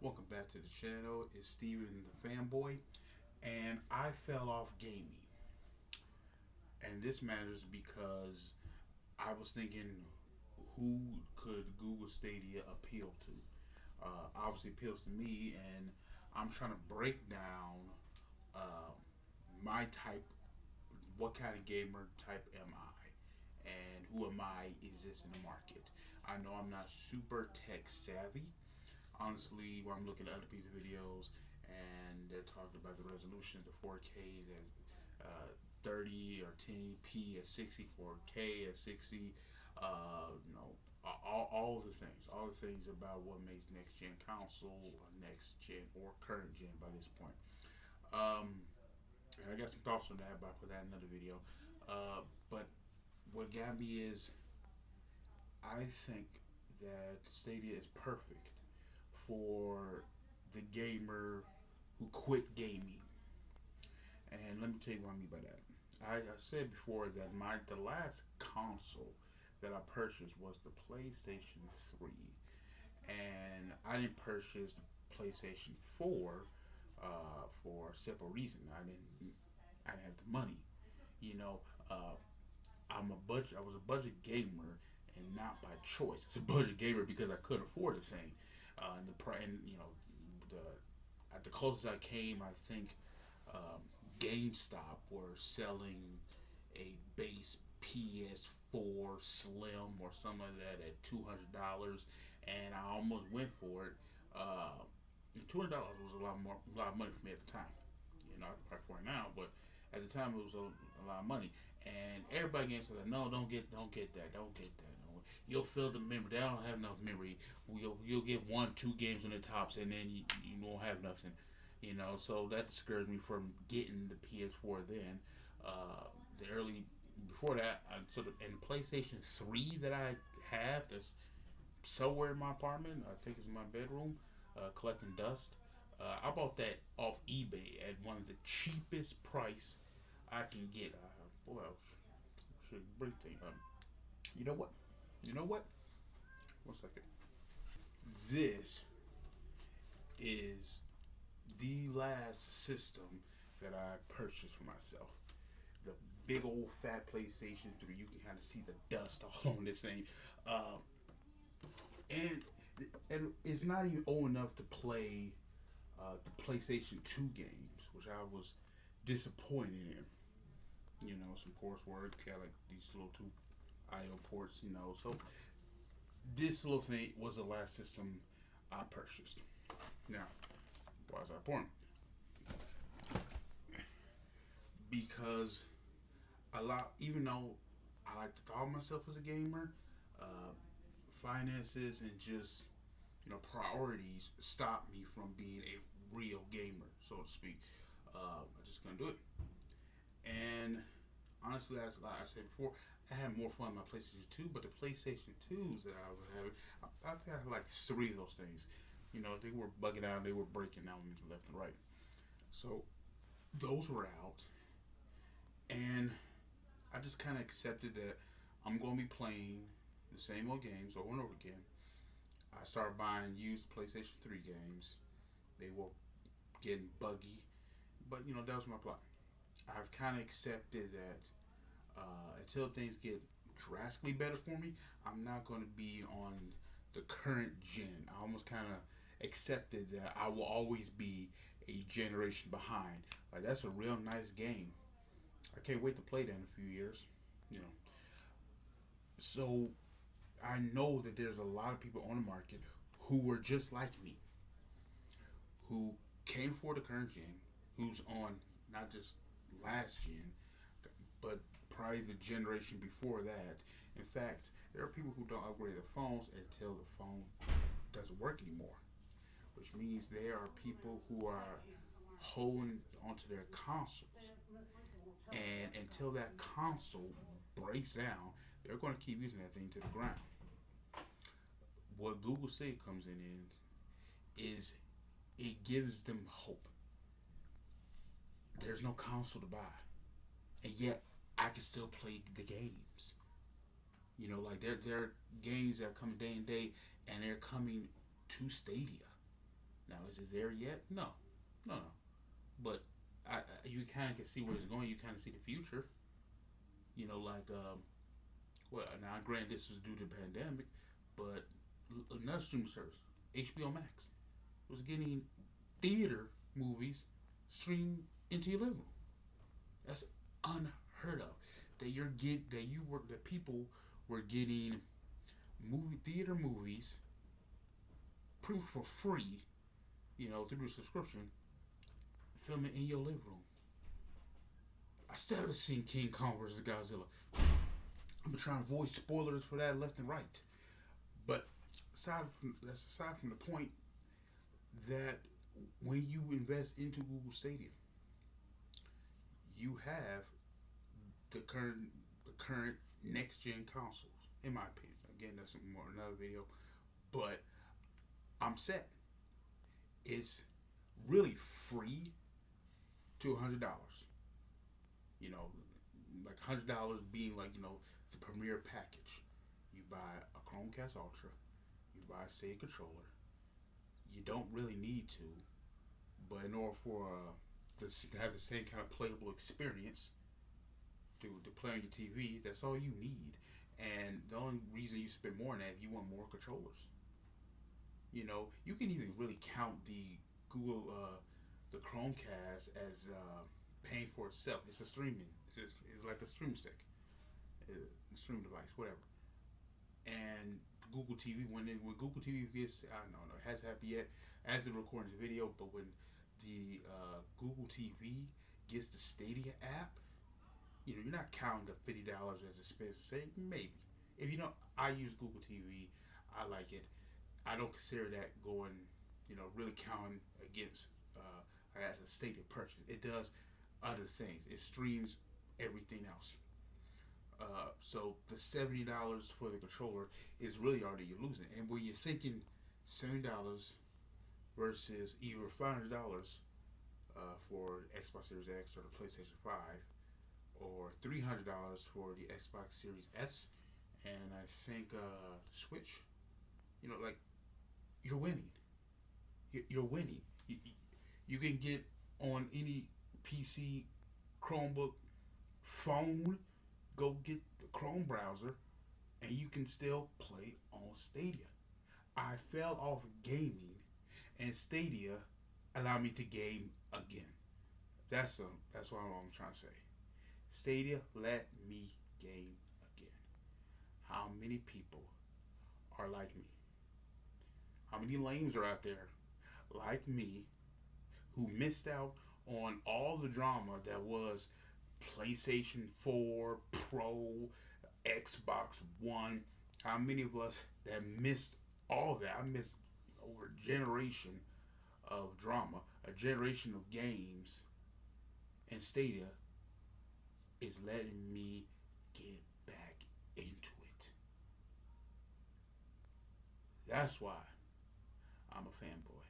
Welcome back to the channel. It's Steven the Fanboy, and I fell off gaming. And this matters because I was thinking, who could Google Stadia appeal to? Obviously, appeals to me, and I'm trying to break down uh, my type. What kind of gamer type am I? And who am I exists in the market? I know I'm not super tech savvy, honestly. When I'm looking at other people's videos and they're talking about the resolution, the 4K at 30 or 1080p at 60, 4K at 60, all all the things about what makes next gen console or next gen or current gen by this point. Um, and I got some thoughts on that, but I'll put that in another video. But what got me is I think that Stadia is perfect for the gamer who quit gaming. And let me tell you what I mean by that. I said before that the last console that I purchased was the PlayStation 3. And I didn't purchase the PlayStation 4 for a simple reason. I didn't have the money. You know, I was a budget gamer, and not by choice. It's a budget gamer because I couldn't afford the thing. And the at the closest I came, I think GameStop were selling a base PS4 Slim or something like that at $200, and I almost went for it. $200 was a lot of money for me at the time. I can pay for it now, but at the time it was a lot of money. And everybody against like, no, don't get that, don't get that. No. You'll fill the memory. They don't have enough memory. You'll get one, two games on the tops, and then you won't have nothing. So that discouraged me from getting the PS4 then. The early before that, and PlayStation 3 that I have that's somewhere in my apartment. I think it's in my bedroom, collecting dust. I bought that off eBay at one of the cheapest price I can get. Boy, I should bring things up. You know what? You know what? One second. This is the last system that I purchased for myself. The big old fat PlayStation 3. You can kind of see the dust all on this thing. Uh, and and it's not even old enough to play the PlayStation 2 games, which I was disappointed in. Some coursework, got like these little two IO ports, So this little thing was the last system I purchased. Now, why is that important? Because even though I like to call myself as a gamer, uh, finances and just priorities stop me from being a real gamer, so to speak. I just couldn't do it. And honestly, as I said before, I had more fun on my PlayStation 2, but the PlayStation 2s that I was having, I think I had like three of those things. They were bugging out, they were breaking down me left and right. So those were out, and I just kind of accepted that I'm going to be playing the same old games over and over again. I started buying used PlayStation 3 games. They were getting buggy, but that was my plan. I've kind of accepted that until things get drastically better for me, I'm not going to be on the current gen. I almost kind of accepted that I will always be a generation behind. Like, that's a real nice game. I can't wait to play that in a few years. You know, so I know that there's a lot of people on the market who were just like me, who came for the current gen, who's on not just last gen, but probably the generation before that. In fact, there are people who don't upgrade their phones until the phone doesn't work anymore, which means there are people who are holding onto their consoles. And until that console breaks down, they're going to keep using that thing to the ground. What Google Say comes in is it gives them hope. There's no console to buy, and yet I can still play the games. Like there are games that are coming day and day, and they're coming to Stadia. Now, is it there yet? No, no, no. But you kind of can see where it's going. You kind of see the future. Like well, now granted this was due to the pandemic, but another streaming service, HBO Max, was getting theater movies streamed into your living room. That's unheard of. That people were getting movie theater movies pretty much for free, through the subscription, filming in your living room. I still haven't seen King Kong vs. Godzilla. I've been trying to avoid spoilers for that left and right. But aside from the point that when you invest into Google Stadia, you have the current next gen consoles. In my opinion, again, that's more another video. But I'm set. It's really free to $100. Like $100 being like the premier package. You buy a Chromecast Ultra, you buy a Sega controller. You don't really need to, but in order for to have the same kind of playable experience to play on your TV, that's all you need. And the only reason you spend more on that if you want more controllers. You can even really count the Google, the Chromecast as paying for itself. It's a streaming. It's like a stream stick, a stream device, whatever. And Google TV, when Google TV gets, I don't know, it hasn't happened yet as of recording the video, but when the Google TV gets the Stadia app, you're not counting the $50 as expense. Say maybe if you don't, I use Google TV. I like it. I don't consider that going, really counting against as a Stadia purchase. It does other things. It streams everything else. So the $70 for the controller is really already you're losing. And when you're thinking $70 versus either $500 for the Xbox Series X or the PlayStation 5, or $300 for the Xbox Series S, and I think Switch. Like you're winning. You're winning. You can get on any PC, Chromebook, phone. Go get the Chrome browser, and you can still play on Stadia. I fell off gaming, and Stadia allowed me to game again. That's what I'm trying to say. Stadia let me game again. How many people are like me? How many lames are out there like me who missed out on all the drama that was PlayStation 4, Pro, Xbox One? How many of us that missed all that? I missed over a generation of drama, a generation of games, and Stadia is letting me get back into it. That's why I'm a fanboy.